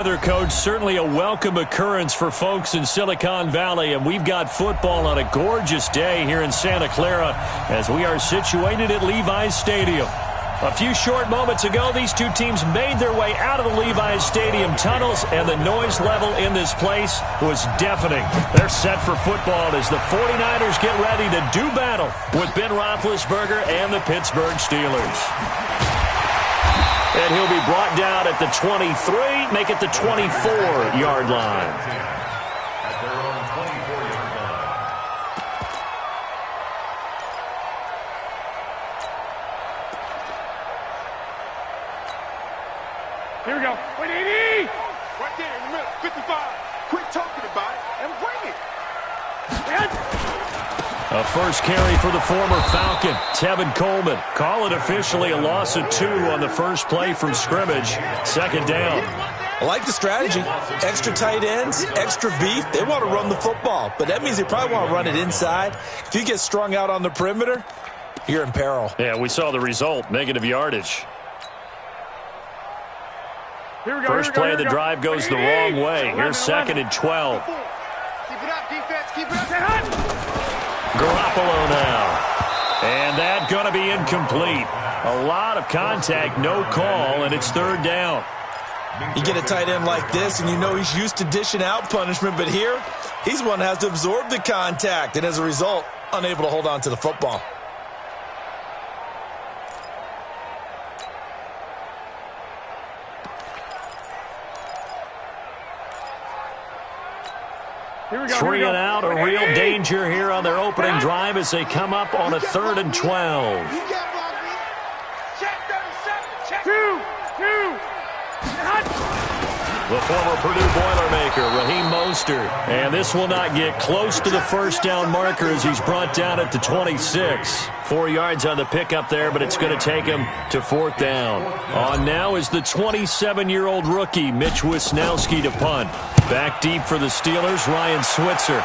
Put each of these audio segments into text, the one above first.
Coach, certainly a welcome occurrence for folks in Silicon Valley, and we've got football on a gorgeous day here in Santa Clara as we are situated at Levi's Stadium. A few short moments ago, these two teams made their way out of the Levi's Stadium tunnels, and the noise level in this place was deafening. They're set for football as the 49ers get ready to do battle with Ben Roethlisberger and the Pittsburgh Steelers. And he'll be brought down at the 23, make it the 24-yard line. At their own 24-yard line. Here we go. 180! Right there in the middle, 55. Quit talking about it and bring it. A first carry for the former Falcon, Tevin Coleman. Call it officially a loss of 2 on the first play from scrimmage. Second down. I like the strategy. Extra tight ends, extra beef. They want to run the football, but that means they probably want to run it inside. If you get strung out on the perimeter, you're in peril. Yeah, we saw the result, negative yardage. First play of the drive goes the wrong way. Here's 2nd and 12. Keep it up, defense. Keep it up. Garoppolo now. And that's going to be incomplete. A lot of contact, no call, and it's 3rd down. You get a tight end like this, and you know he's used to dishing out punishment, but here, he's one that has to absorb the contact, and as a result, unable to hold on to the football. Here we go. 3 and out, a real danger here on their opening drive as they come up on a 3rd and 12. Check 2. The former Purdue Boilermaker, Raheem Mostert. And this will not get close to the first down marker as he's brought down at the 26. 4 yards on the pickup there, but it's going to take him to 4th down. On now is the 27-year-old rookie, Mitch Wisnowski, to punt. Back deep for the Steelers, Ryan Switzer.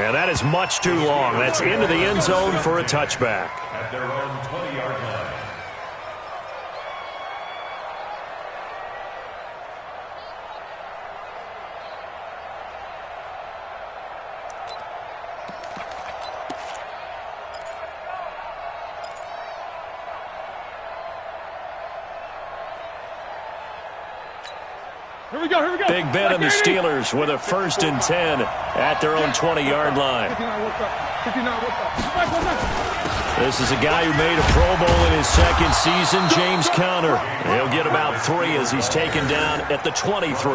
And that is much too long. That's into the end zone for a touchback. At their own 20-yard line. Here we go. Big Ben and the Steelers with a 1st and 10 at their own 20-yard line. 59. This is a guy who made a Pro Bowl in his 2nd season, James Conner. He'll get about 3 as he's taken down at the 23.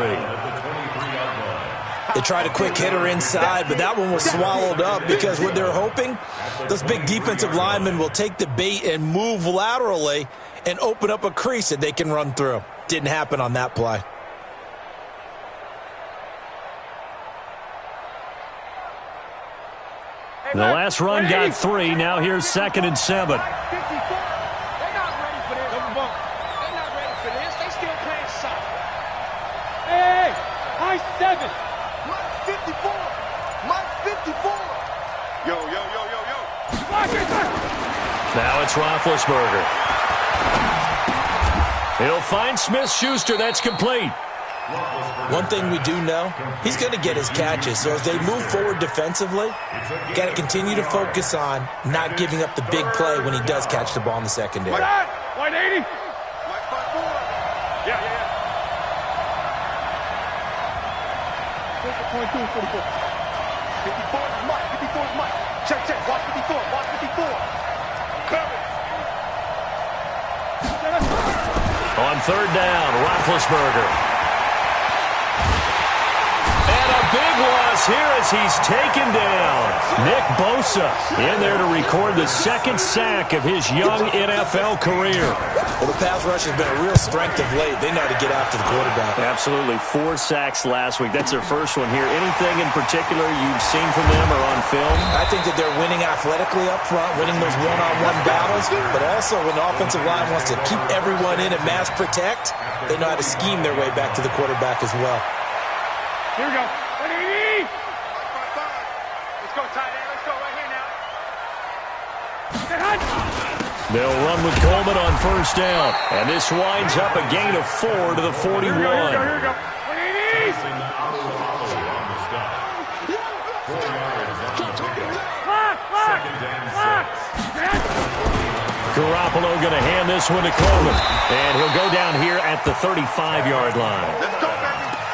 They tried a quick hitter inside, but that one was swallowed up because what they're hoping, those big defensive linemen will take the bait and move laterally and open up a crease that they can run through. Didn't happen on that play. The last run got 3. Now here's 2nd and 7. They're not ready for this. They're not ready for this. They still playing soft. Hey, high 7. Mike 54. Mike 54. Yo. Now it's Roethlisberger. He'll find Smith-Schuster. That's complete. One thing we do know, he's going to get his catches. So as they move forward defensively, got to continue to focus on not giving up the big play when he does catch the ball in the secondary. 180. Mike 54. Yeah. 22, 44. 54 is Mike. 54 is Mike. Check. Watch 54. Watch 54. Cover. On 3rd down, Roethlisberger. Big loss here as he's taken down. Nick Bosa in there to record the 2nd sack of his young NFL career. Well, the pass rush has been a real strength of late. They know how to get after the quarterback. Absolutely. 4 sacks last week. That's their first one here. Anything in particular you've seen from them or on film? I think that they're winning athletically up front, winning those one-on-one battles, but also when the offensive line wants to keep everyone in and mass protect, they know how to scheme their way back to the quarterback as well. Here we go. 180. Let's go, tight end. Let's go right here now. They'll run with Coleman on first down. And this winds up a gain of 4 to the 41. Here we go. 180! Garoppolo going to hand this one to Coleman. And he'll go down here at the 35-yard line.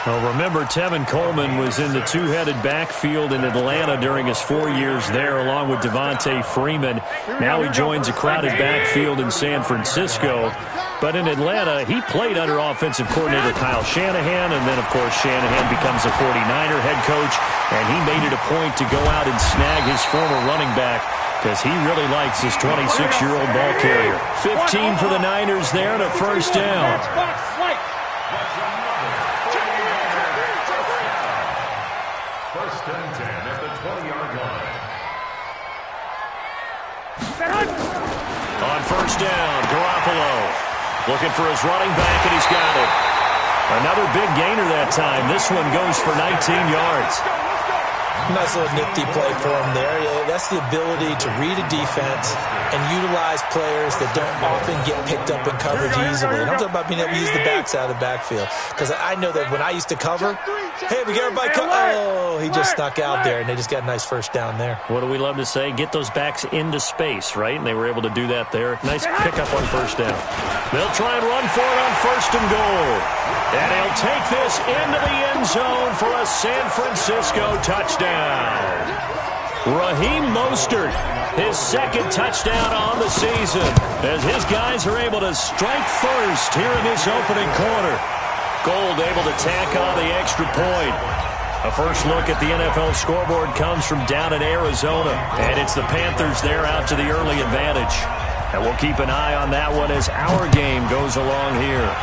Well, remember, Tevin Coleman was in the two-headed backfield in Atlanta during his 4 years there, along with Devontae Freeman. Now he joins a crowded backfield in San Francisco. But in Atlanta, he played under offensive coordinator Kyle Shanahan, and then, of course, Shanahan becomes a 49er head coach, and he made it a point to go out and snag his former running back because he really likes his 26-year-old ball carrier. 15 for the Niners there to first down. First and 10 at the 20-yard line. On first down, Garoppolo looking for his running back, and he's got it. Another big gainer that time. This one goes for 19 yards. Nice little nifty play for him there. Yeah, that's the ability to read a defense and utilize players that don't often get picked up in coverage easily. And I'm talking about being able to use the backs out of the backfield. Because I know that when I used to cover, hey, we got everybody oh, he just snuck out there, and they just got a nice first down there. What do we love to say? Get those backs into space, right? And they were able to do that there. Nice pickup on first down. They'll try and run for it on first and goal. And he'll take this into the end zone for a San Francisco touchdown. Raheem Mostert, his second touchdown on the season, as his guys are able to strike first here in this opening quarter. Gold able to tack on the extra point. A first look at the NFL scoreboard comes from down in Arizona, and it's the Panthers there out to the early advantage. And we'll keep an eye on that one as our game goes along here.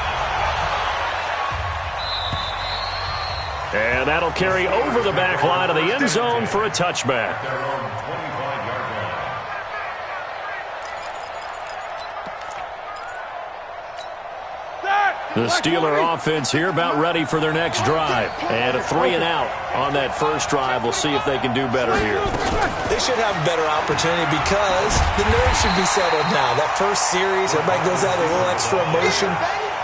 And that'll carry over the back line of the end zone for a touchback. The Steeler offense here about ready for their next drive. And a 3-and-out on that first drive. We'll see if they can do better here. They should have a better opportunity because the nerves should be settled now. That first series, everybody goes out with a little extra emotion.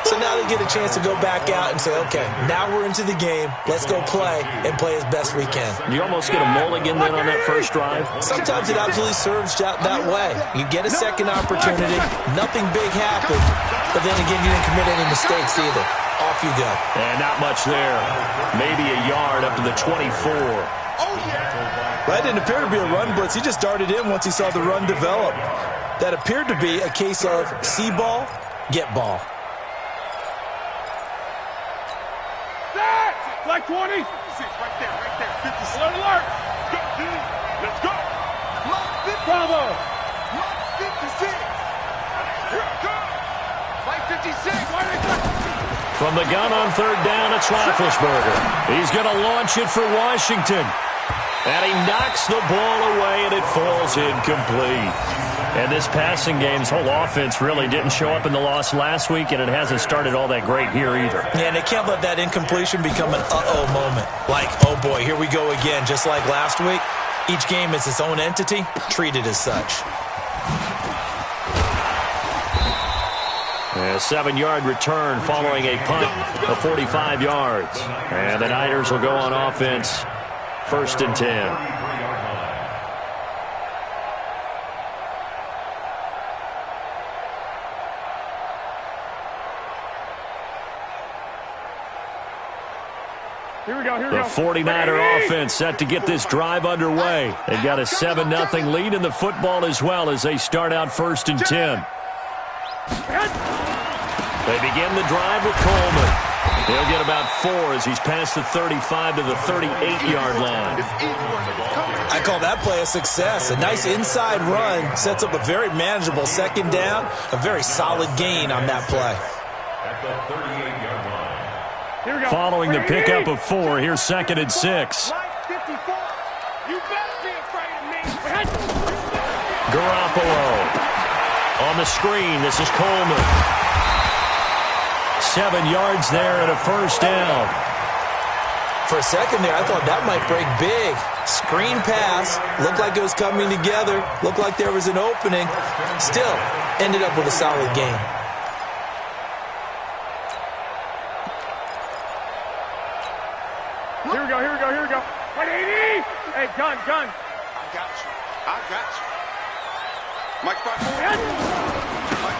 So now they get a chance to go back out and say, okay, now we're into the game. Let's go play and play as best we can. You almost get a mulligan then on that first drive? Sometimes it absolutely serves out that way. You get a second opportunity. Nothing big happened. But then again, you didn't commit any mistakes either. Off you go. And not much there. Maybe a yard up to the 24. That didn't appear to be a run blitz. He just darted in once he saw the run develop. That appeared to be a case of see ball, get ball. Like 20. Right there, 56. Alert. Let's go. Bravo. 56. Here it comes. Like 56. From the gun on third down, it's Roethlisberger. He's going to launch it for Washington. And he knocks the ball away, and it falls incomplete. And this passing game's whole offense really didn't show up in the loss last week, and it hasn't started all that great here either. Yeah, and they can't let that incompletion become an uh-oh moment. Like, oh boy, here we go again. Just like last week, each game is its own entity, treated as such. A 7-yard return following a punt of 45 yards. And the Niners will go on offense, 1st and 10. The 49er offense set to get this drive underway. They've got a 7-0 lead in the football as well as they start out 1st and 10. They begin the drive with Coleman. He'll get about 4 as he's past the 35 to the 38-yard line. I call that play a success. A nice inside run sets up a very manageable second down. A very solid gain on that play. At the 38-yard line. Following the pickup of 4, here's 2nd and 6. Garoppolo on the screen. This is Coleman. 7 yards there and a first down. For a second there, I thought that might break big. Screen pass, looked like it was coming together, looked like there was an opening. Still, ended up with a solid game. Here we go, here we go, here we go. 180! Hey, gun. I got you. Mike,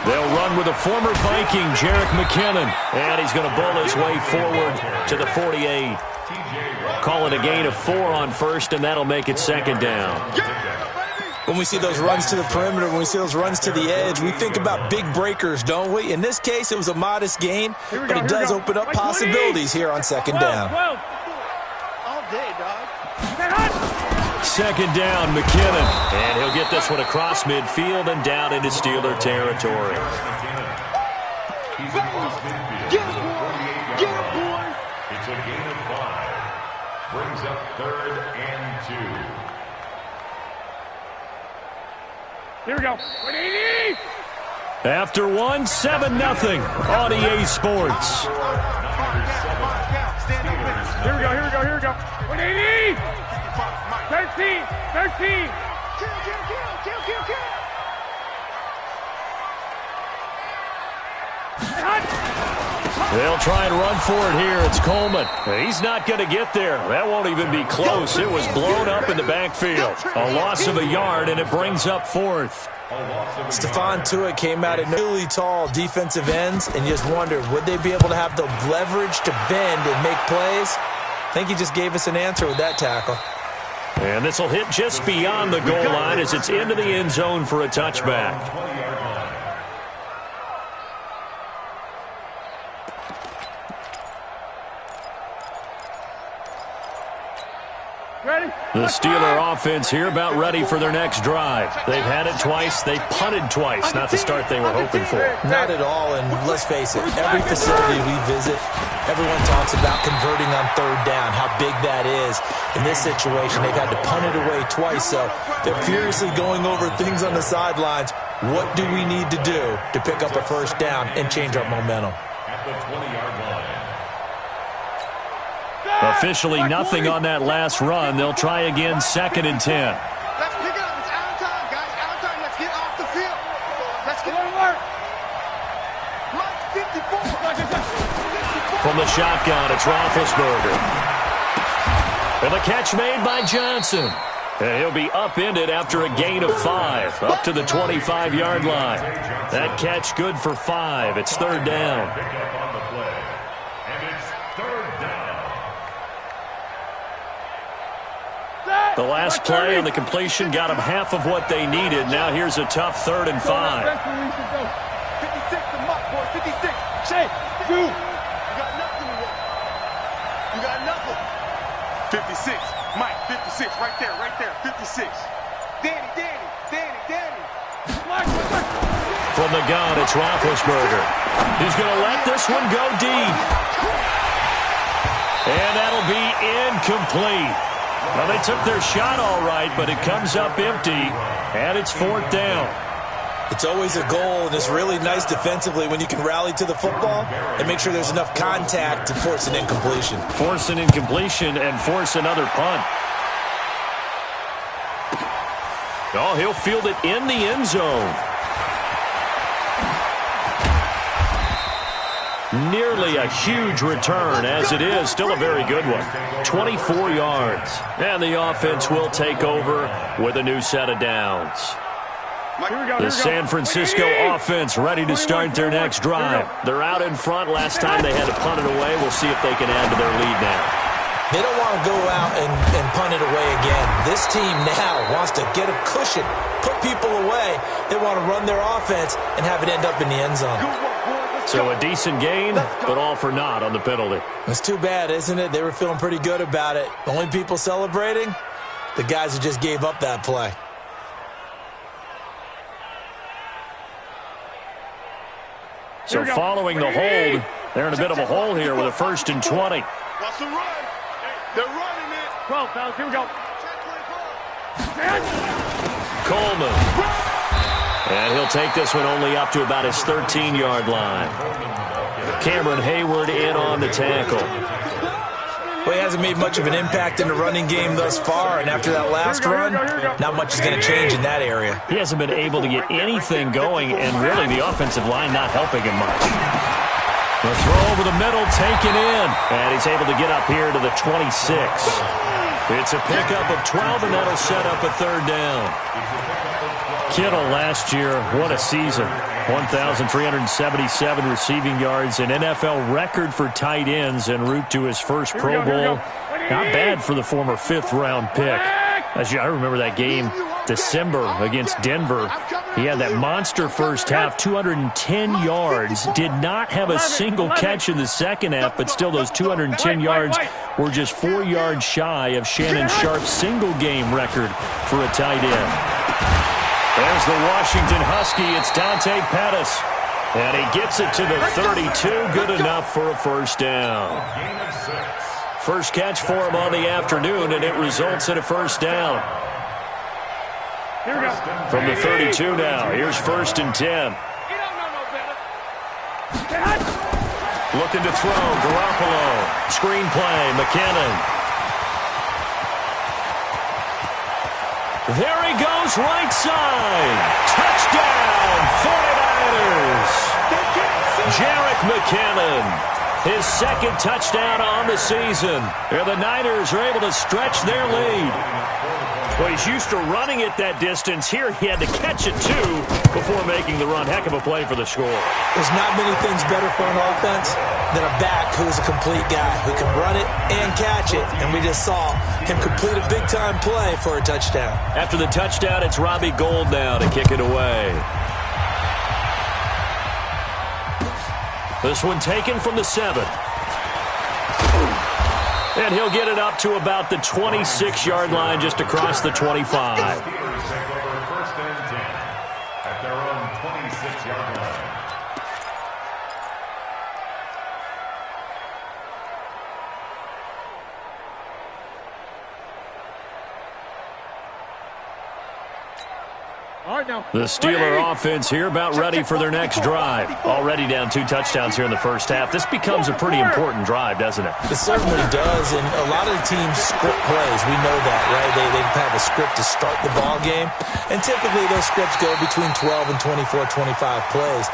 They'll run with a former Viking, Jerick McKinnon. And he's going to bull his way forward to the 48. Call it a gain of 4 on first, and that'll make it second down. When we see those runs to the perimeter, when we see those runs to the edge, we think about big breakers, don't we? In this case, it was a modest gain, but it does open up possibilities here on second down. all day, dog. Second down, McKinnon. And he'll get this one across midfield and down into Steeler territory. Get him, boy. It's a gain of 5. Brings up 3rd and 2. Here we go. 180! After 1, 7-0 on EA Sports. Here we go. 180! 13! They'll try and run for it here. It's Coleman. He's not going to get there. That won't even be close. It was blown up in the backfield. A loss of a yard, and it brings up 4th. Stephon Tuitt came out at really tall defensive ends and just wondered, would they be able to have the leverage to bend and make plays? I think he just gave us an answer with that tackle. And this will hit just beyond the goal line as it's into the end zone for a touchback. The Steeler offense here about ready for their next drive. They've had it twice. They've punted twice. Not the start they were hoping for. Not at all, and let's face it, every facility we visit, everyone talks about converting on 3rd down, how big that is. In this situation, they've had to punt it away twice, so they're furiously going over things on the sidelines. What do we need to do to pick up a 1st down and change our momentum? At the 20-yard line. Officially nothing on that last run. They'll try again, 2nd and 10. Let's pick it up. It's out of time, guys. Out of time. Let's get off the field. Let's get Alert! Mike, 54. From the shotgun, it's Roethlisberger. And the catch made by Johnson. And he'll be upended after a gain of 5, up to the 25-yard line. That catch good for 5. It's 3rd down. Pick up on the play. And it's 3rd down. The last play on the completion got them half of what they needed. Now here's a tough 3rd and 5. 56 to Mike, boy. 56. Shay, you. You got nothing to work. You got nothing. 56. Mike, 56. Right there. 56. Danny. From the gun, it's Roethlisberger. He's going to let this one go deep. And that'll be incomplete. Well, they took their shot all right, but it comes up empty, and it's 4th down. It's always a goal, and it's really nice defensively when you can rally to the football and make sure there's enough contact to force an incompletion. Force an incompletion and force another punt. Oh, he'll field it in the end zone. Nearly a huge return, as it is. Still a very good one. 24 yards. And the offense will take over with a new set of downs. The San Francisco offense ready to start their next drive. They're out in front. Last time they had to punt it away. We'll see if they can add to their lead now. They don't want to go out and punt it away again. This team now wants to get a cushion, put people away. They want to run their offense and have it end up in the end zone. So a decent gain, but all for naught on the penalty. It's too bad, isn't it? They were feeling pretty good about it. The only people celebrating, the guys who just gave up that play. So following the hold, they're in a bit of a hole here with a 1st and 20. Watch the run. They're running it. 12, fellas. Here we go. Coleman. And he'll take this one only up to about his 13-yard line. Cameron Hayward in on the tackle. Well, he hasn't made much of an impact in the running game thus far, and after that last run, not much is going to change in that area. He hasn't been able to get anything going, and really the offensive line not helping him much. The throw over the middle, taken in, and he's able to get up here to the 26. It's a pickup of 12, and that'll set up a third down. Kittle last year, what a season. 1,377 receiving yards, an NFL record for tight ends en route to his first Pro Bowl. Not bad for the former fifth-round pick. I remember that game, December, against Denver. He had that monster first half, 210 yards. Did not have a single catch in the second half, but still those 210 yards were just 4 yards shy of Shannon Sharp's single-game record for a tight end. There's the Washington Husky. It's Dante Pettis. And he gets it to the 32. Good enough for a first down. First catch for him on the afternoon, and it results in a first down. From the 32 now. Here's 1st and 10. Looking to throw. Garoppolo. Screen play. McKinnon. There he goes, right side. Touchdown, 49ers. Jerick McKinnon, his second touchdown on the season. And the Niners are able to stretch their lead. Well, he's used to running it that distance. Here he had to catch it, too, before making the run. Heck of a play for the score. There's not many things better for an offense than a back who is a complete guy, who can run it and catch it. And we just saw him complete a big-time play for a touchdown. After the touchdown, it's Robbie Gould now to kick it away. This one taken from the 7. And he'll get it up to about the 26-yard line, just across the 25. First and 10 at their own 26-yard line. The Steeler offense here about ready for their next drive. Already down 2 touchdowns here in the first half. This becomes a pretty important drive, doesn't it? It certainly does, and a lot of the teams script plays. We know that, right? They have a script to start the ball game, and typically those scripts go between 12 and 24, 25 plays.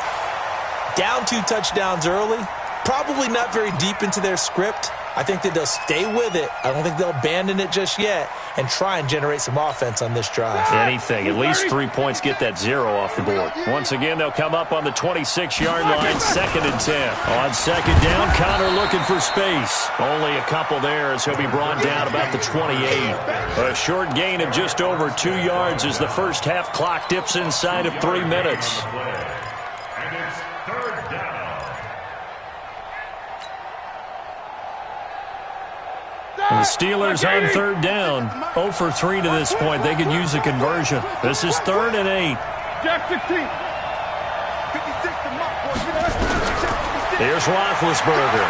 Down 2 touchdowns early, probably not very deep into their script. I think that they'll stay with it. I don't think they'll abandon it just yet and try and generate some offense on this drive. Anything. At least 3 points, get that 0 off the board. Once again, they'll come up on the 26-yard line, 2nd and 10. On 2nd down, Connor looking for space. Only a couple there as he'll be brought down about the 28. A short gain of just over 2 yards as the first half clock dips inside of 3 minutes. And it's 3rd down. The Steelers on 3rd down. 0 for 3 to this point. They could use a conversion. This is 3rd and 8. Jack 16. Here's Roethlisberger.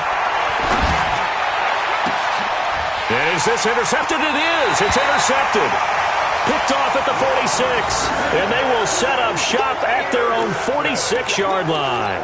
Is this intercepted? It is. It's intercepted. Picked off at the 46. And they will set up shop at their own 46-yard line.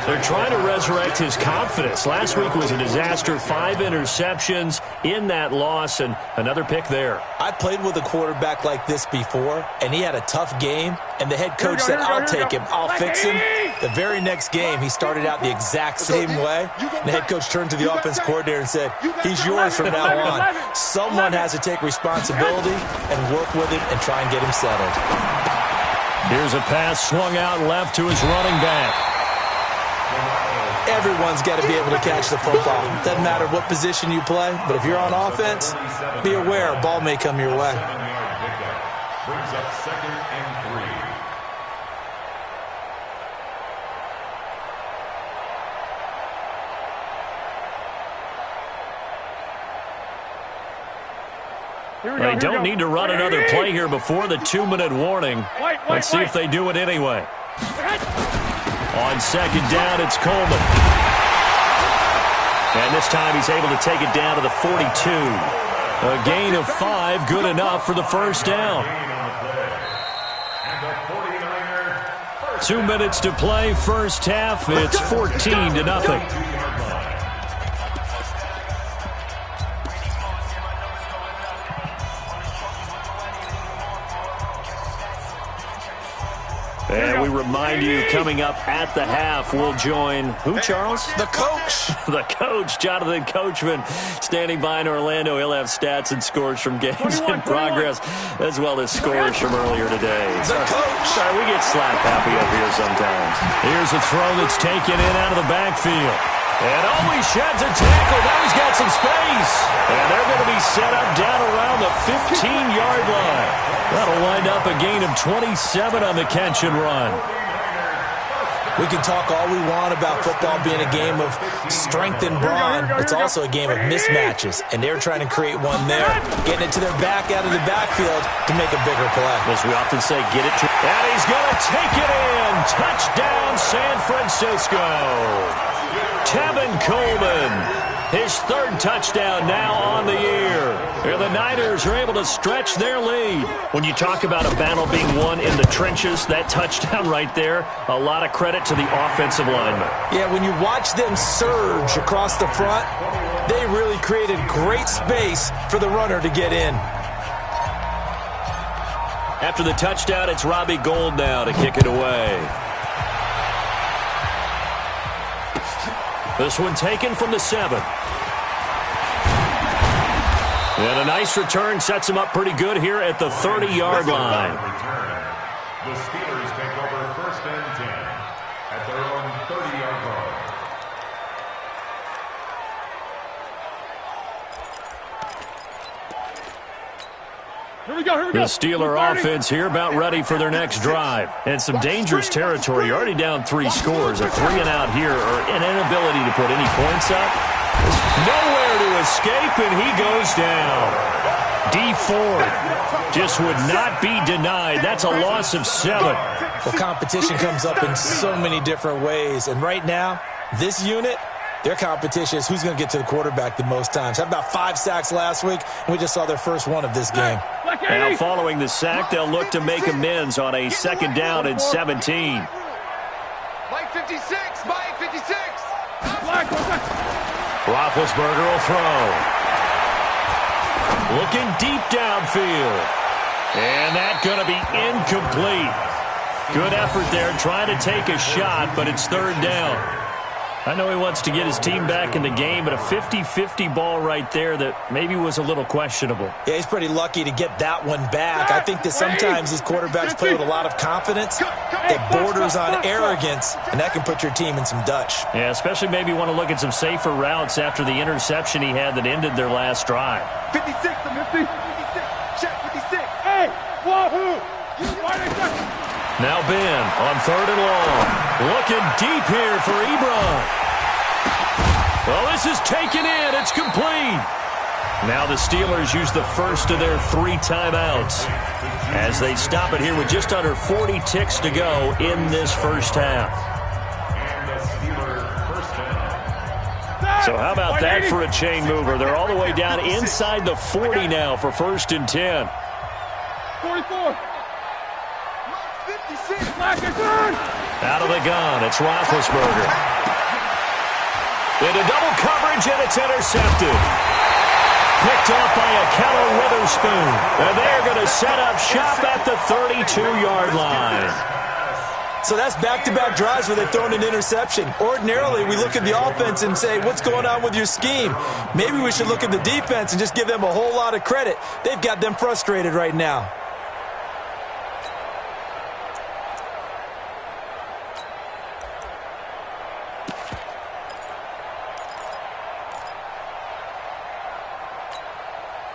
They're trying to resurrect his confidence. Last week was a disaster. 5 interceptions in that loss, and another pick there. I played with a quarterback like this before, and he had a tough game, and the head coach said, I'll take him, I'll fix him. The very next game, he started out the exact same way. The head coach turned to the offense coordinator and said, he's yours from now on. Someone has to take responsibility and work with him and try and get him settled. Here's a pass swung out left to his running back. Everyone's got to be able to catch the football. Doesn't matter what position you play, but if you're on offense, be aware a ball may come your way. Brings up 2nd and 3. They don't need to run another play here before the 2-minute warning. Let's see if they do it anyway. On 2nd down, it's Coleman. And this time he's able to take it down to the 42. A gain of 5, good enough for the first down. 2 minutes to play, first half. It's 14-0. And we remind you, coming up at the half, we'll join who, Charles? The coach. The coach, Jonathan Coachman, standing by in Orlando. He'll have stats and scores from games in progress, as well as scores from earlier today. The coach. Sorry, we get slap happy up here sometimes. Here's a throw that's taken in out of the backfield. And he sheds a tackle. Now he's got some space. And they're going to be set up down around the 15-yard line. That'll wind up a gain of 27 on the catch and run. We can talk all we want about football being a game of strength and brawn. It's also a game of mismatches, and they're trying to create one there, getting it to their back out of the backfield to make a bigger play. As we often say, get it to... And he's going to take it in. Touchdown, San Francisco. Tevin Coleman, his third touchdown now on the year. And the Niners are able to stretch their lead. When you talk about a battle being won in the trenches, that touchdown right there, a lot of credit to the offensive linemen. Yeah, when you watch them surge across the front, they really created great space for the runner to get in. After the touchdown, it's Robbie Gould now to kick it away. This one taken from the 7. And a nice return sets him up pretty good here at the 30-yard line. The Steelers take over 1st and 10 at their own 30-yard line. Here we go. The Steeler offense here about ready for their next drive. And some dangerous territory. You're already down 3 scores. A 3-and-out here, or an inability to put any points up. There's nowhere to escape, and he goes down. D Ford just would not be denied. That's a loss of 7. Well, competition comes up in so many different ways. And right now, this unit, their competition is who's going to get to the quarterback the most times. Had about 5 sacks last week, and we just saw their first one of this game. Now following the sack, they'll look to make amends on a 2nd down and 17. Mike 56, Mike 56. Roethlisberger will throw. Looking deep downfield. And that's going to be incomplete. Good effort there, trying to take a shot, but it's 3rd down. I know he wants to get his team back in the game, but a 50-50 ball right there that maybe was a little questionable. Yeah, he's pretty lucky to get that one back. I think that sometimes these quarterbacks play with a lot of confidence that borders on arrogance, and that can put your team in some Dutch. Yeah, especially maybe want to look at some safer routes after the interception he had that ended their last drive. 56, 56, check 56. Hey, wahoo! Now Ben on 3rd and long. Looking deep here for Ebron. Well, this is taken in. It's complete. Now the Steelers use the first of their 3 timeouts as they stop it here with just under 40 ticks to go in this first half. So how about that for a chain mover? They're all the way down inside the 40 now for 1st and 10. 44. Out of the gun, it's Roethlisberger. Into double coverage, and it's intercepted. Picked off by Akello Witherspoon. And they're going to set up shop at the 32-yard line. So that's back-to-back drives where they've thrown an interception. Ordinarily, we look at the offense and say, what's going on with your scheme? Maybe we should look at the defense and just give them a whole lot of credit. They've got them frustrated right now.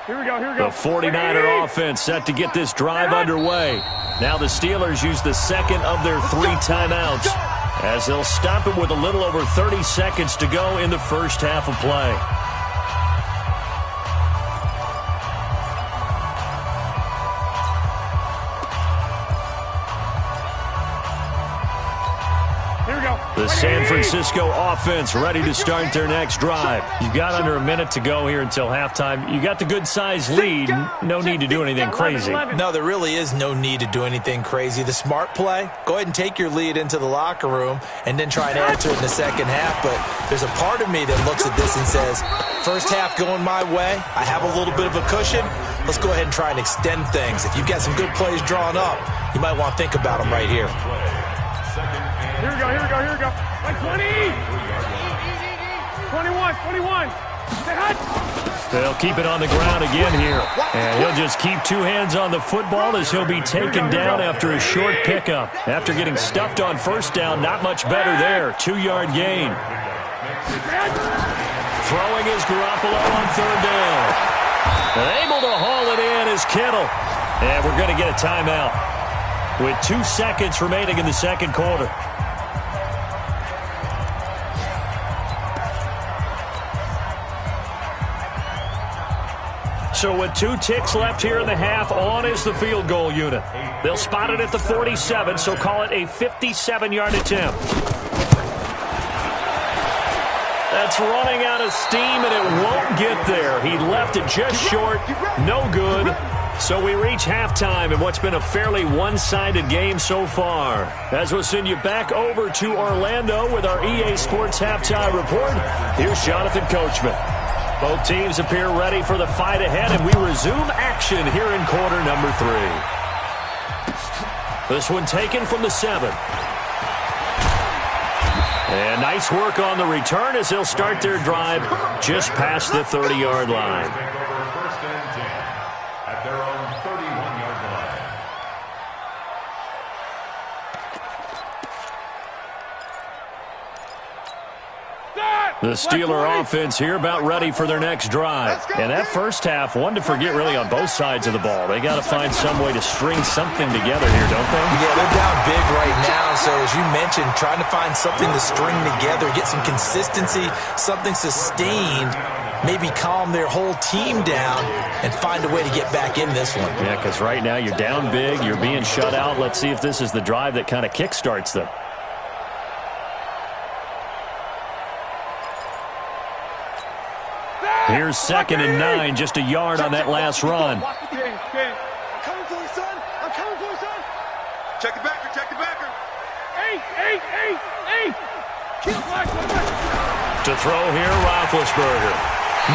Here we go. The 49er offense set to get this drive underway. Now the Steelers use the 2nd of their 3 timeouts as they'll stop it with a little over 30 seconds to go in the first half of play. The San Francisco offense ready to start their next drive. You've got under a minute to go here until halftime. You got the good-sized lead. No need to do anything crazy. No, there really is no need to do anything crazy. The smart play, go ahead and take your lead into the locker room and then try and add to it in the second half. But there's a part of me that looks at this and says, first half going my way, I have a little bit of a cushion. Let's go ahead and try and extend things. If you've got some good plays drawn up, you might want to think about them right here. Here we go, here we go, here we go. Like 20. 21. Stay hot. They'll keep it on the ground again here. And he'll just keep two hands on the football as he'll be taken down after a short pickup. After getting stuffed on first down, not much better there. 2-yard gain. Throwing is Garoppolo on third down. Able to haul it in is Kittle. And we're going to get a timeout with 2 seconds remaining in the second quarter. So with 2 ticks left here in the half, on is the field goal unit. They'll spot it at the 47, so call it a 57-yard attempt. That's running out of steam, and it won't get there. He left it just short. No good. So we reach halftime in what's been a fairly one-sided game so far. As we'll send you back over to Orlando with our EA Sports Halftime Report, here's Jonathan Coachman. Both teams appear ready for the fight ahead, and we resume action here in quarter number 3. This one taken from the 7. And nice work on the return as they'll start their drive just past the 30-yard line. Take over first and 10 at their own 31-yard line. The Steeler offense here about ready for their next drive. And that first half, one to forget really on both sides of the ball. They got to find some way to string something together here, don't they? Yeah, they're down big right now. So as you mentioned, trying to find something to string together, get some consistency, something sustained, maybe calm their whole team down and find a way to get back in this one. Yeah, because right now you're down big, you're being shut out. Let's see if this is the drive that kind of kickstarts them. Here's 2nd and 9, just a yard on that last run. I'm coming for you, son. I'm coming for you, son. Check the backer, check the backer. 8. To throw here, Roethlisberger.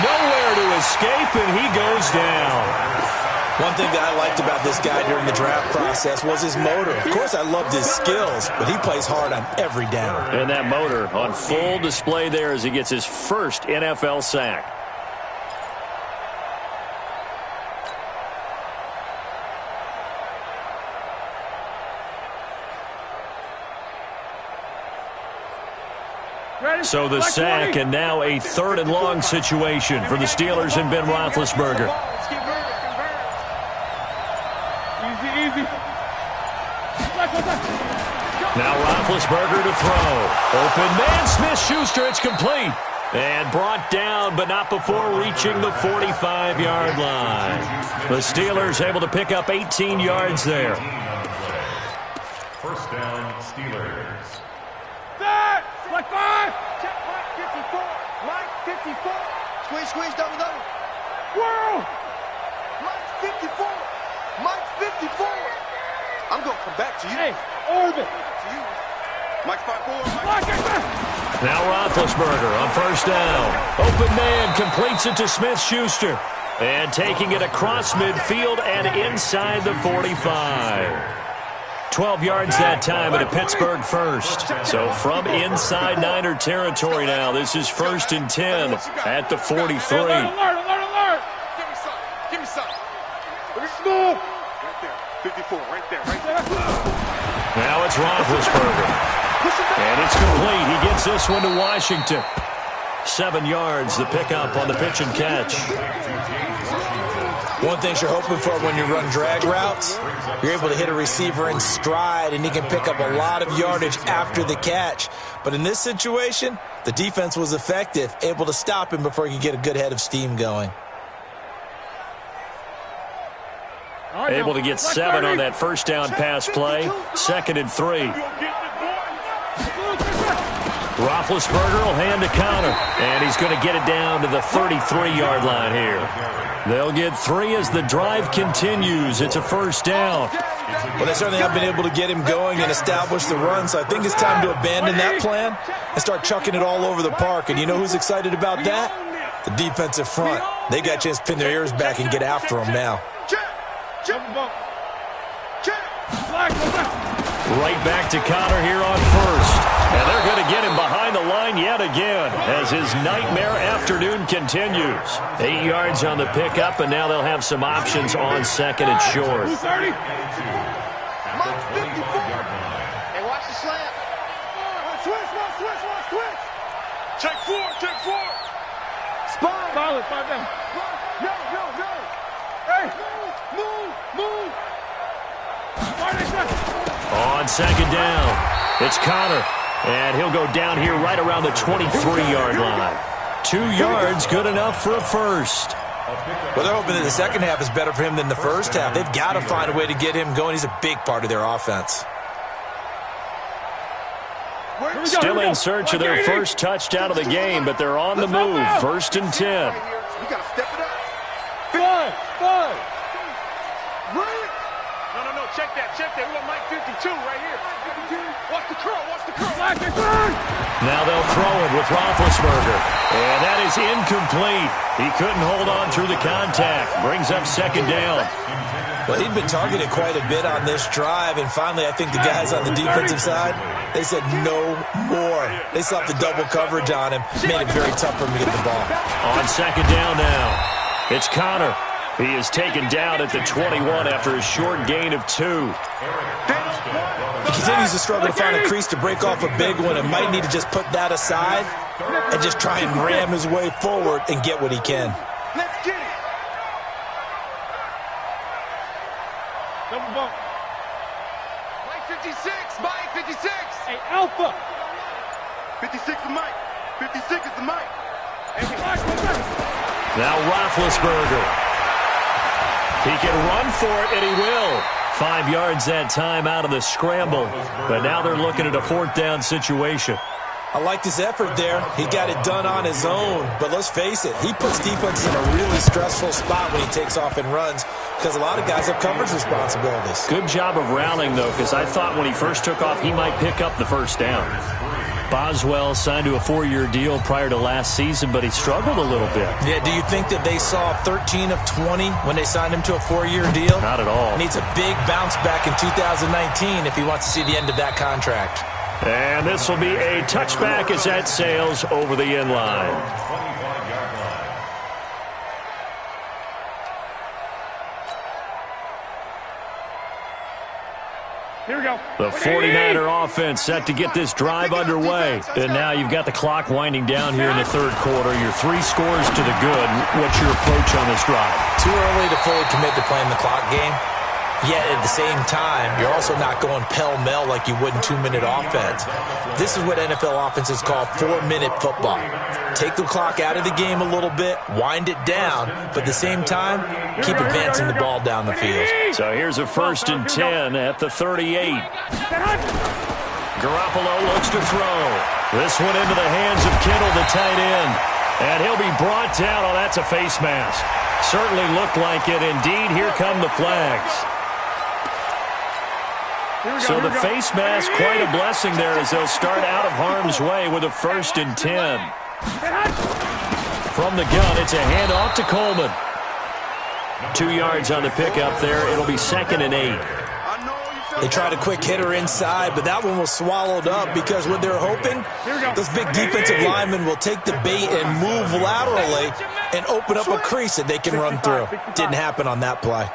Nowhere to escape, and he goes down. One thing that I liked about this guy during the draft process was his motor. Of course, I loved his skills, but he plays hard on every down. And that motor on full display there as he gets his first NFL sack. So the sack, and now a 3rd and long situation for the Steelers and Ben Roethlisberger. Easy. Now Roethlisberger to throw. Open man, Smith-Schuster, it's complete. And brought down, but not before reaching the 45-yard line. The Steelers able to pick up 18 yards there. First down, Steelers. Like 5. Check Mike 54. Mike 54. Squeeze, double. Whirl. Mike 54. Mike 54. I'm going to come back to you. Hey, orbit. To you. Mike 54. Now Roethlisberger on first down. Open man completes it to Smith-Schuster. And taking it across midfield and inside the 45. 12 yards that time and a Pittsburgh first. So from inside Niner territory now, this is 1st and 10 at the 43. Alert. Give me some. Move. Right there. 54. Right there. Now it's Roethlisberger. And it's complete. He gets this one to Washington. 7 yards, the pickup on the pitch and catch. One thing you're hoping for when you run drag routes, you're able to hit a receiver in stride, and he can pick up a lot of yardage after the catch. But in this situation, the defense was effective, able to stop him before he could get a good head of steam going. Able to get 7 on that first down pass play. 2nd and 3. Roethlisberger will hand a counter, and he's going to get it down to the 33-yard line here. They'll get 3 as the drive continues. It's a first down. Well, they certainly have been able to get him going and establish the run, so I think it's time to abandon that plan and start chucking it all over the park. And you know who's excited about that? The defensive front. They got a chance to pin their ears back and get after him now. Right back to Connor here on first. And they're going to get him behind the line yet again as his nightmare afternoon continues. 8 yards on the pickup, and now they'll have some options on second and short. 30. Hey, watch the slant. Switch. Check four. Spot. Solid. 5 down. No. Hey, move. On second down, it's Connor. And he'll go down here right around the 23-yard line. 2 yards, good enough for a first. Well, they're hoping that the second half is better for him than the first half. They've got to find a way to get him going. He's a big part of their offense. Still in search of their first touchdown of the game, but they're on the move. 1st and 10. We got to step it up. 5. No. Check that. We got Mike 52 right here. Watch the curl. Now they'll throw it with Roethlisberger. And that is incomplete. He couldn't hold on through the contact. Brings up second down. Well, he'd been targeted quite a bit on this drive, and finally I think the guys on the defensive side, they said no more. They slapped the double coverage on him, made it very tough for him to get the ball. On second down now, it's Connor. He is taken down at the 21 after a short gain of 2. He continues to struggle to find a crease to break off a big one and might need to just put that aside and just try and ram his way forward and get what he can. Let's get it. Double bump. Mike 56. Hey, Alpha. 56 is Mike. 56 is the Mike. Now Roethlisberger. He can run for it, and he will. 5 yards that time out of the scramble. But now they're looking at a 4th down situation. I liked his effort there. He got it done on his own. But let's face it, he puts defenses in a really stressful spot when he takes off and runs because a lot of guys have coverage responsibilities. Good job of rallying, though, because I thought when he first took off, he might pick up the first down. Boswell signed to a 4-year deal prior to last season, but he struggled a little bit. Yeah, do you think that they saw 13 of 20 when they signed him to a 4-year deal? Not at all. Needs a big bounce back in 2019 if he wants to see the end of that contract. And this will be a touchback as that sails over the end line. Here we go. The 49er offense set to get this drive underway. And now you've got the clock winding down here in the 3rd quarter. You're 3 scores to the good. What's your approach on this drive? Too early to fully commit to playing the clock game. Yet at the same time, you're also not going pell-mell like you would in 2-minute offense. This is what NFL offenses call 4-minute football. Take the clock out of the game a little bit, wind it down, but at the same time, keep advancing the ball down the field. So here's a 1st and 10 at the 38. Garoppolo looks to throw. This one into the hands of Kittle, the tight end. And he'll be brought down. Oh, that's a face mask. Certainly looked like it. Indeed, here come the flags. So the face mask, quite a blessing there as they'll start out of harm's way with a 1st and 10. From the gun, it's a handoff to Coleman. 2 yards on the pickup there. It'll be 2nd and 8. They tried a quick hitter inside, but that one was swallowed up because what they're hoping, those big defensive linemen will take the bait and move laterally and open up a crease that they can run through. Didn't happen on that play.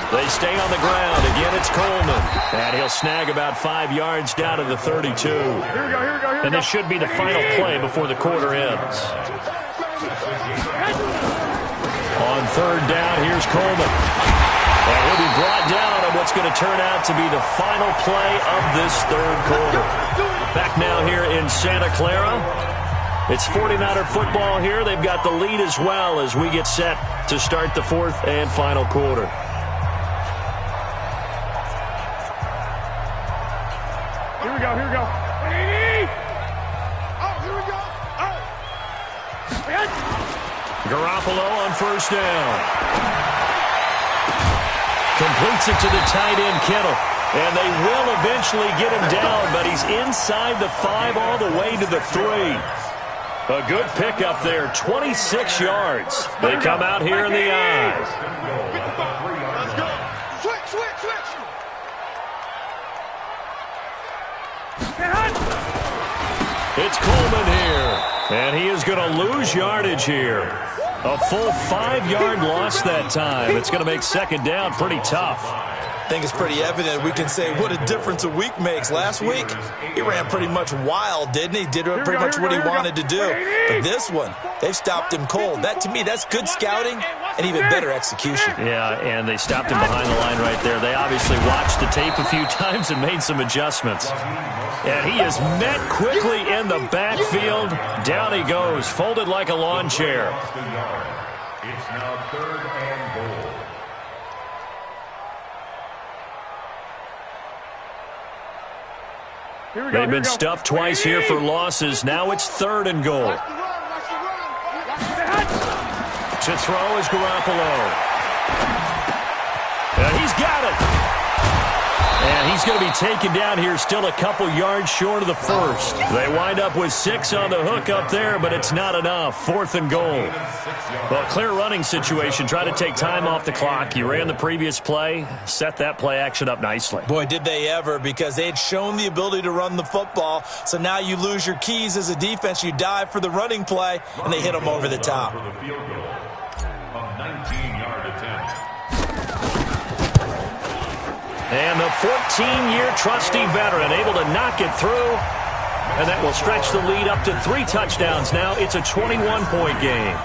They stay on the ground. Again, it's Coleman. And he'll snag about 5 yards down to the 32. And this should be the final play before the quarter ends. On 3rd down, here's Coleman. And he'll be brought down on what's going to turn out to be the final play of this 3rd quarter. Back now here in Santa Clara. It's 49er football here. They've got the lead as well as we get set to start the 4th and final quarter. Here we go. Oh, here we go. Oh. Garoppolo on 1st down. Completes it to the tight end, Kittle. And they will eventually get him down, but he's inside the 5 all the way to the 3. A good pickup there, 26 yards. They come out here in the I. Let's go. Switch. It's Coleman here, and he is going to lose yardage here. A full 5-yard loss that time. It's going to make second down pretty tough. I think it's pretty evident. We can say what a difference a week makes. Last week, he ran pretty much wild, didn't he? Did pretty much what he wanted to do. But this one, they've stopped him cold. That, to me, that's good scouting and even better execution. Yeah, and they stopped him behind the line right there. They obviously watched the tape a few times and made some adjustments. And he is met quickly in the backfield. Down he goes, folded like a lawn chair. It's now 3rd and goal. They've been stuffed twice here for losses. Now it's 3rd and goal. To throw is Garoppolo. And he's got it. And he's going to be taken down here, still a couple yards short of the first. They wind up with 6 on the hook up there, but it's not enough. 4th and goal. Well, clear running situation. Try to take time off the clock. You ran the previous play, set that play action up nicely. Boy, did they ever, because they had shown the ability to run the football. So now you lose your keys as a defense. You dive for the running play, and they hit them over the top. For the field goal. A 19-yard attempt. And the 14-year trusty veteran able to knock it through. And that will stretch the lead up to 3 touchdowns now. It's a 21-point game.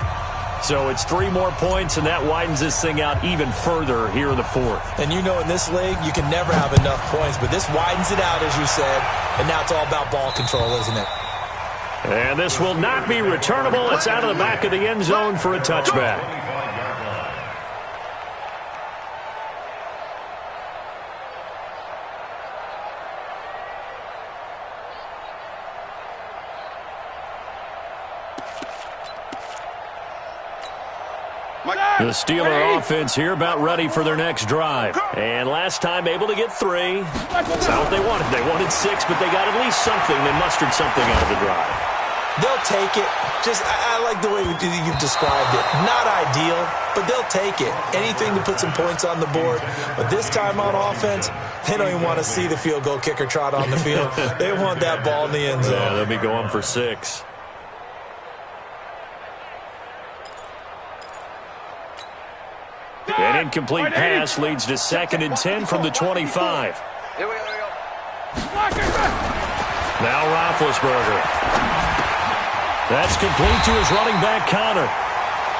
So it's 3 more points, and that widens this thing out even further here in the 4th. And you know in this league, you can never have enough points. But this widens it out, as you said. And now it's all about ball control, isn't it? And this will not be returnable. It's out of the back of the end zone for a touchback. The Steeler offense here about ready for their next drive. And last time able to get 3. That's not what they wanted. They wanted 6, but they got at least something. They mustered something out of the drive. They'll take it. I like the way you've described it. Not ideal, but they'll take it. Anything to put some points on the board. But this time on offense, they don't even want to see the field goal kicker trot on the field. They want that ball in the end zone. Yeah, they'll be going for 6. An incomplete pass leads to 2nd and 10 from the 25. Here we go. Now Roethlisberger. That's complete to his running back, Connor.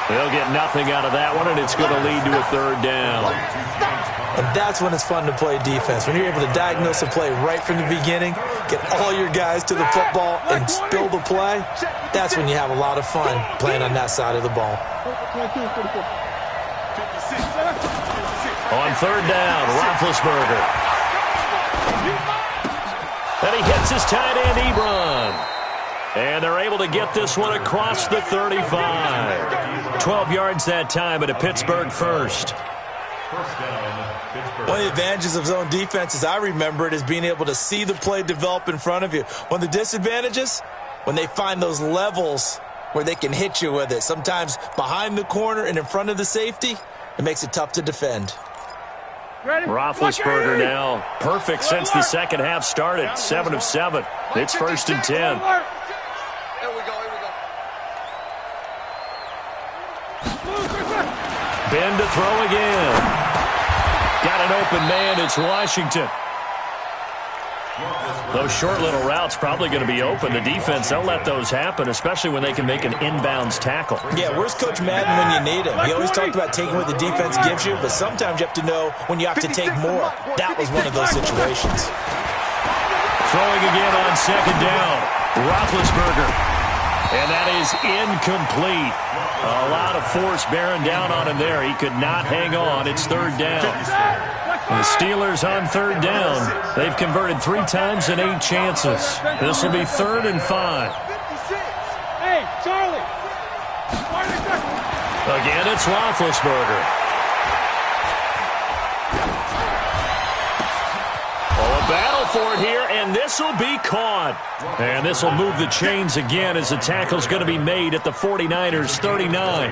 They'll get nothing out of that one, and it's going to lead to a 3rd down. And that's when it's fun to play defense. When you're able to diagnose a play right from the beginning, get all your guys to the football, and spill the play, that's when you have a lot of fun playing on that side of the ball. On 3rd down, Roethlisberger. And he hits his tight end, Ebron. And they're able to get this one across the 35. 12 yards that time, at a Pittsburgh first. One of the advantages of zone defense, as I remember it, is being able to see the play develop in front of you. One of the disadvantages, when they find those levels where they can hit you with it, sometimes behind the corner and in front of the safety, it makes it tough to defend. Roethlisberger now perfect since the second half started. 7 of 7. It's 1st and 10. Here we go. Ben to throw again. Got an open man. It's Washington. Those short little routes probably going to be open. The defense, they'll let those happen, especially when they can make an inbounds tackle. Yeah, where's Coach Madden when you need him? He always talked about taking what the defense gives you, but sometimes you have to know when you have to take more. That was one of those situations. Throwing again on 2nd down. Roethlisberger. And that is incomplete. A lot of force bearing down on him there. He could not hang on. It's 3rd down. The Steelers on 3rd down. They've converted 3 times in 8 chances. This will be 3rd and 5. Hey, Charlie. Again, it's Roethlisberger. Oh, a battle for it here, and this will be caught. And this will move the chains again as the tackle's going to be made at the 49ers' 39.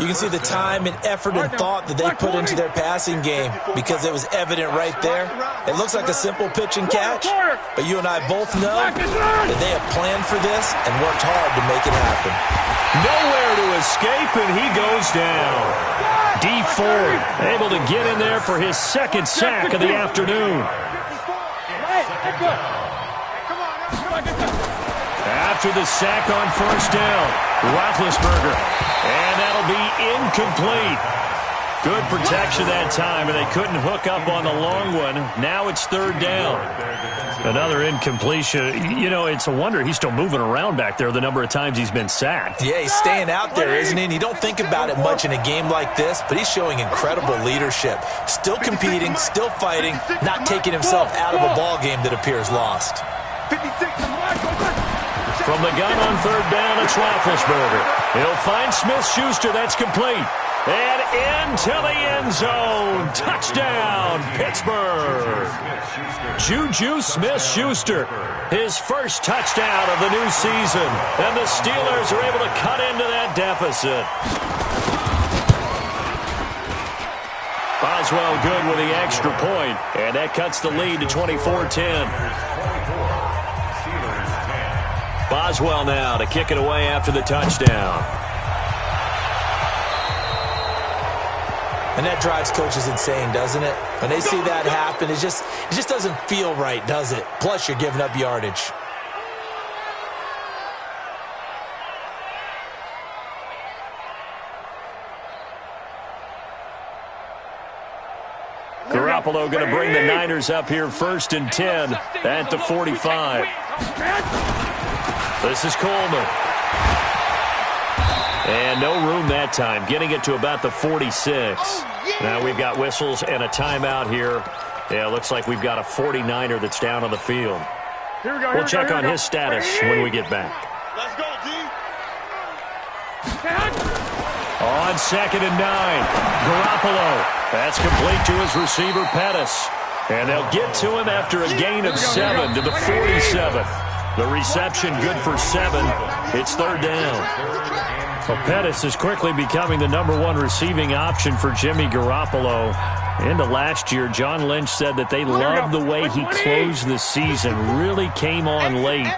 You can see the time and effort and thought that they put into their passing game because it was evident right there. It looks like a simple pitch and catch, but you and I both know that they have planned for this and worked hard to make it happen. Nowhere to escape, and he goes down. D Ford able to get in there for his second sack of the afternoon. After the sack on first down, Roethlisberger, and that'll be incomplete. Good protection that time, and they couldn't hook up on the long one. Now it's third down. Another incompletion. You know, it's a wonder he's still moving around back there the number of times he's been sacked. Yeah, he's staying out there, isn't he? And you don't think about it much in a game like this, but he's showing incredible leadership. Still competing, still fighting, not taking himself out of a ball game that appears lost. From the gun on third down, it's Roethlisberger. He'll find Smith-Schuster. That's complete. And into the end zone. Touchdown, Pittsburgh. Juju Smith-Schuster, his first touchdown of the new season. And the Steelers are able to cut into that deficit. Boswell good with the extra point. And that cuts the lead to 24-10. Boswell now to kick it away after the touchdown. And that drives coaches insane, doesn't it? When they see that happen, it just doesn't feel right, does it? Plus, you're giving up yardage. Garoppolo going to bring the Niners up here first and 10 at the 45. This is Coleman. And no room that time, getting it to about the 46. Now we've got whistles and a timeout here. Yeah, it looks like we've got a 49er that's down on the field. We'll check on his status when we get back. Let's go, D. On second and 9, Garoppolo. That's complete to his receiver, Pettis. And they'll get to him after a gain of 7 to the 47. The reception good for 7. It's third down. Well, Pettis is quickly becoming the #1 receiving option for Jimmy Garoppolo. Into last year, John Lynch said that they loved the way he closed the season. Really came on late.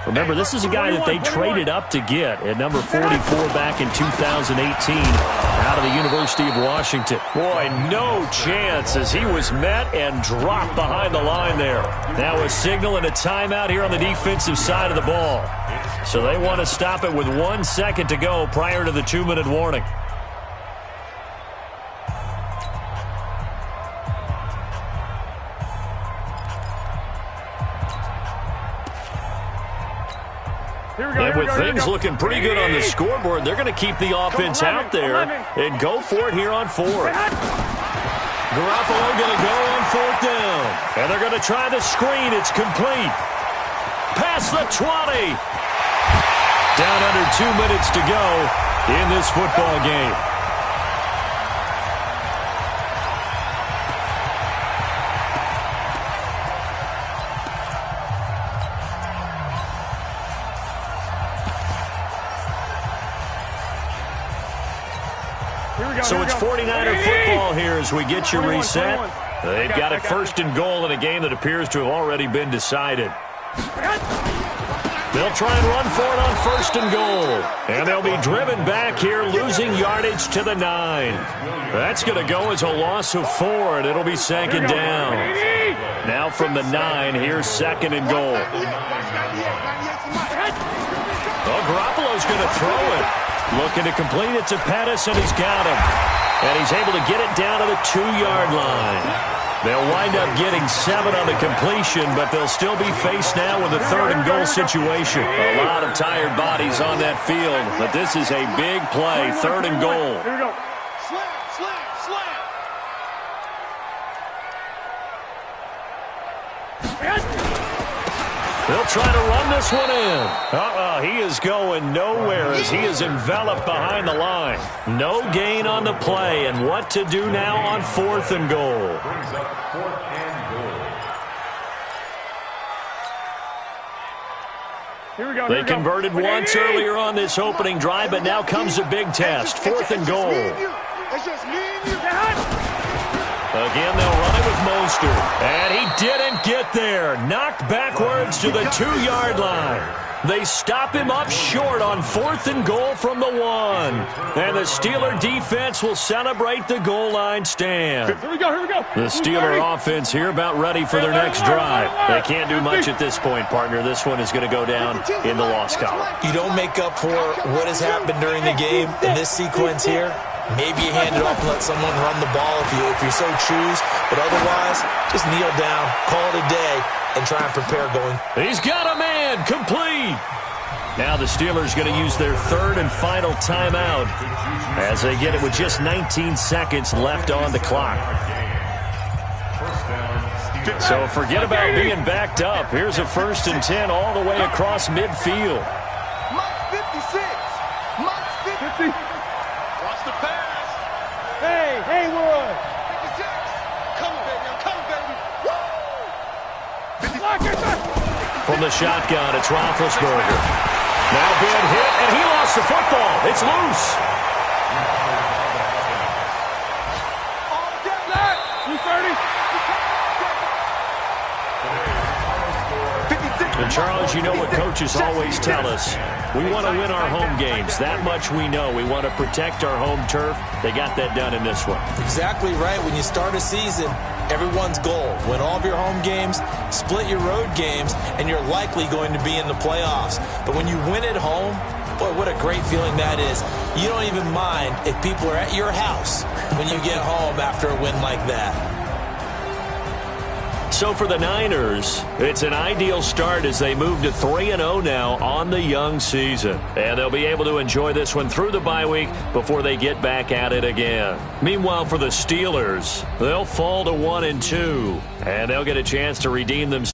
Remember, this is a guy that they traded up to get at number 44 back in 2018 out of the University of Washington. Boy, no chance as he was met and dropped behind the line there. Now a signal and a timeout here on the defensive side of the ball. So they want to stop it with 1 second to go prior to the 2-minute warning. And with things looking pretty good on the scoreboard, they're going to keep the offense out there and go for it here on 4th. Garoppolo going to go on 4th down. And they're going to try the screen. It's complete. Past the 20. Down under 2 minutes to go in this football game. So it's 49er football here as we get you reset. They've got it first and goal in a game that appears to have already been decided. They'll try and run for it on first and goal. And they'll be driven back here, losing yardage to the 9. That's going to go as a loss of 4, and it'll be second down. Now from the 9, here's second and goal. Oh, Garoppolo's going to throw it. Looking to complete it to Pettis, and he's got him. And he's able to get it down to the 2-yard line. They'll wind up getting 7 on the completion, but they'll still be faced now with a third and goal situation. A lot of tired bodies on that field, but this is a big play, third and goal. Here we go. They'll try to run this one in. He is going nowhere as he is enveloped behind the line. No gain on the play, and what to do now on 4th and goal. Brings up 4th and goal. Here we go. They converted once earlier on this opening drive, but now comes a big test. 4th and goal. It's just me and you. Again, they'll run it with Mostert. And he didn't get there. Knocked backwards to the 2-yard line. They stop him up short on 4th and goal from the 1. And the Steeler defense will celebrate the goal line stand. Here we go. The Steeler offense here about ready for their next drive. They can't do much at this point, partner. This one is going to go down in the loss column. You don't make up for what has happened during the game in this sequence here. Maybe you hand it off and let someone run the ball if you so choose. But otherwise, just kneel down, call it a day, and try and prepare going. He's got a man, complete. Now the Steelers going to use their 3rd and final timeout as they get it with just 19 seconds left on the clock. So forget about being backed up. Here's a 1st and 10 all the way across midfield. Mike 56. Mike 50. Watch the pass. Hey, Wood. 56. Coming, baby. I'm coming, baby. Woo! From the shotgun, it's Roethlisberger. Now big hit, and he lost the football. It's loose. And Charles, you know what coaches always tell us. We want to win our home games. That much we know. We want to protect our home turf. They got that done in this one. Exactly right. When you start a season, everyone's goal: win all of your home games, split your road games, and you're likely going to be in the playoffs. But when you win at home, boy, what a great feeling that is. You don't even mind if people are at your house when you get home after a win like that. So for the Niners, it's an ideal start as they move to 3-0 now on the young season. And they'll be able to enjoy this one through the bye week before they get back at it again. Meanwhile, for the Steelers, they'll fall to 1-2, and they'll get a chance to redeem themselves.